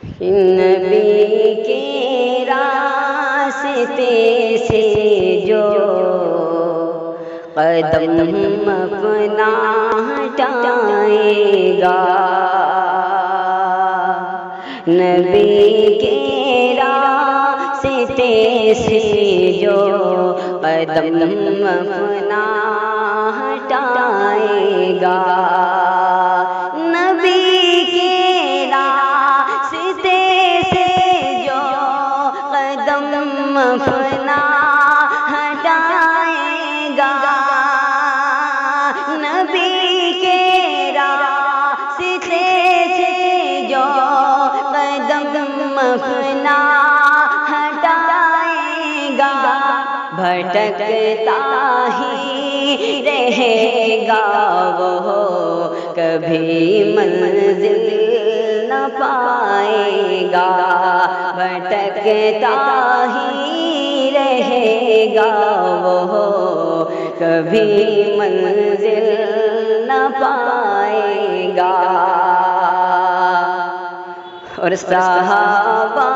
نبی کے راستے سے جو قدم اپنا ہٹائے گا، نبی کے راستے سے جو قدم اپنا ہٹائے گا، نبی کے راستے سے جو قدم اپنا ہٹائے گا، نبی کے راستے سے جو قدم اپنا ہٹائے گا، بھٹکتا ہی رہے گا وہ، کبھی منزل نہ پائے گا، بھٹکتا ہی رہے گا وہ، کبھی منزل نہ پائے گا۔ اور صحابہ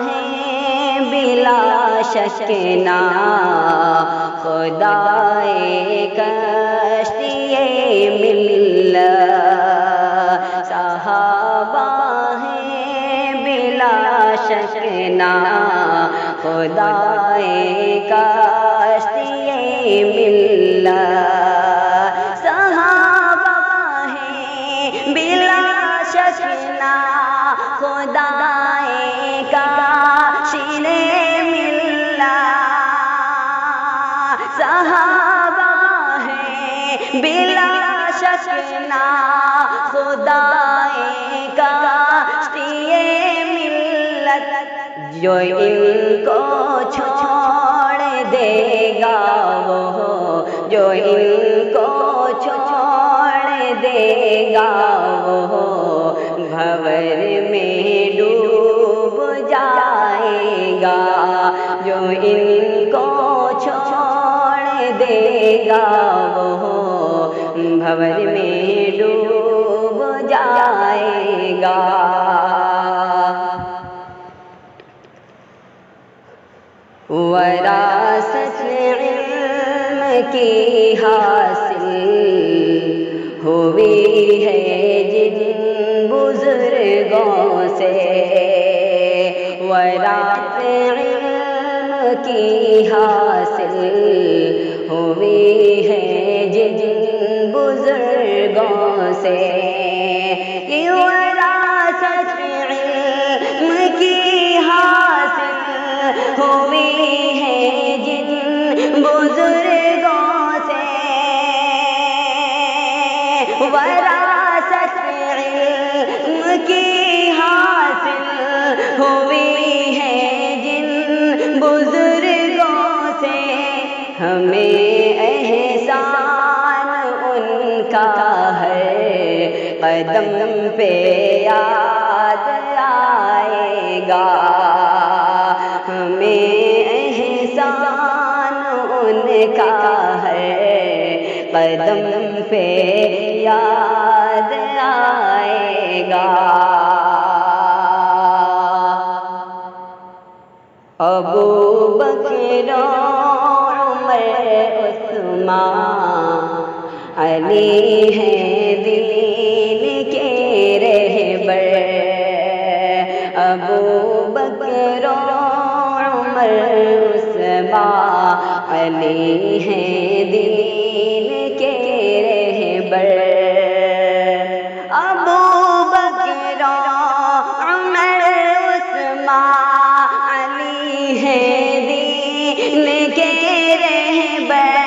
ہیں بلا شک نا خدائے کشتی ملت، صحابہ ہیں بلا شک نا خدائے کشتی ملت، صحابہ ہیں بلا شک نا خدائے کاشف ملت، صحابہ ہیں بلا شک نا خدائے کاشف ملت، جو ان کو چھوڑ دے گا وہ، جو ان کو چھوڑ دے گا وہ، بھور میں ڈوب جائے گا، جو ان کو چھوڑ دے گا وہ، بھور میں ڈوب جائے گا۔ وراثت علم کی حاصل ہوئی ہے جن بزرگوں سے، وراثت علم کی حاصل ہوئی ہے جن بزرگوں سے، یہ وراثت علم کی حاصل ہوئی ہے جن بزرگوں سے، وراثت علم کی حاصل ہوئی ہے جن بزرگوں سے، ہمیں احسان ان کا ہے قدم پہ یاد آئے گا، ہمیں احسان ان کا ہے قدم پہ یاد آئے گا۔ ابو بکر عمر عثمان علی ہیں دین کے رہبر، ابو بکر عمر عثمان علی ہیں دین کے رہبر، ابو بکر عمر عثمان علی ہیں دین کے رہبر،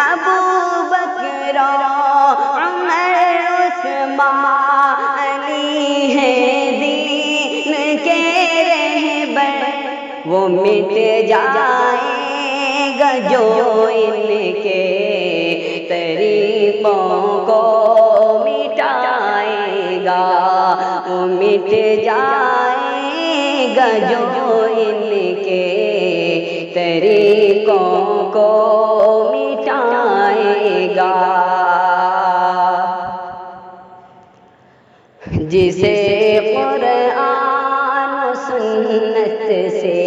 ابو بکر عمر عثمان علی ہیں دین کے رہبر، وہ مٹ جائے گا جو ان کے طریقوں کو مٹائے گا، وہ مٹ جائے گا جو ان کے طریقوں کو مٹائے گا۔ جسے قرآن و سنت سے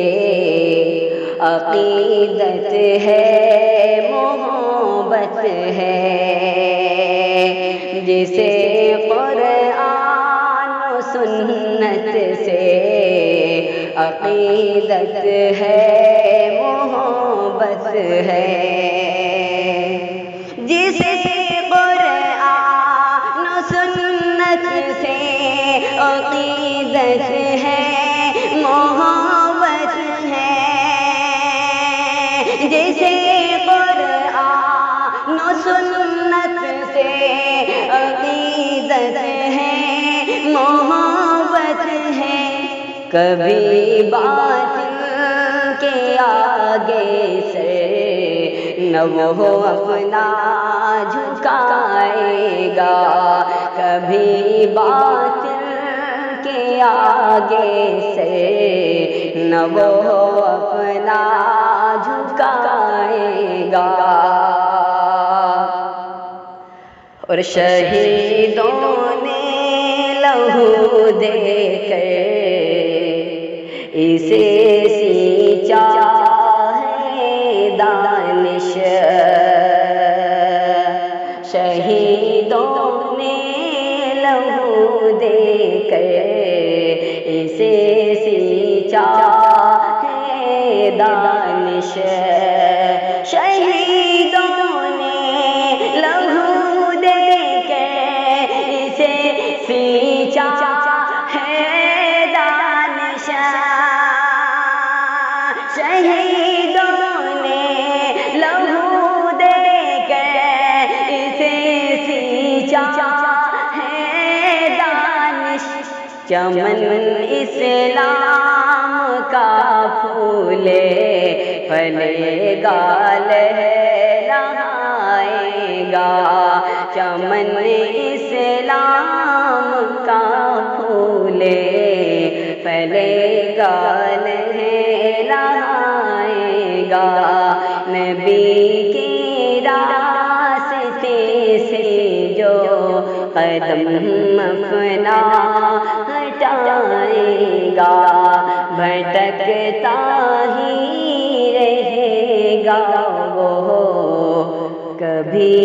عقیدت ہے، محبت ہے، جسے قرآن و سنت سے عقیدت ہے، محبت ہے، جسے قرآن و سنت سے عقیدت ہے، محبت ہے، جسے قرآن و سنت سے عقیدت ہے، محبت ہے، کبھی باطل کے آگے سے نہ وہ اپنا جھکائے گا، کبھی باطل کے آگے سے نہ وہ اپنا جھکائے گا، اور شہیدوں نے لہو دے کر اسے سینچا ہے دانش، شہیدوں نے لہو دے کر اسے سینچا ہے دانش، شہیدوں نے لہو دے کر اسے سینچا ہے دانش، شہیدوں نے لہو دے کر اسے سینچا ہے دانش، چمن اسلام کا پھولے پھلے گا لہرائے گا، چمن اسلام کا پھولے پھلے گا لہرائے گا، نبی کے راستے سے جو قدم اپنا ہٹائے گا، بھٹکتا ہی رہے گا وہ کبھی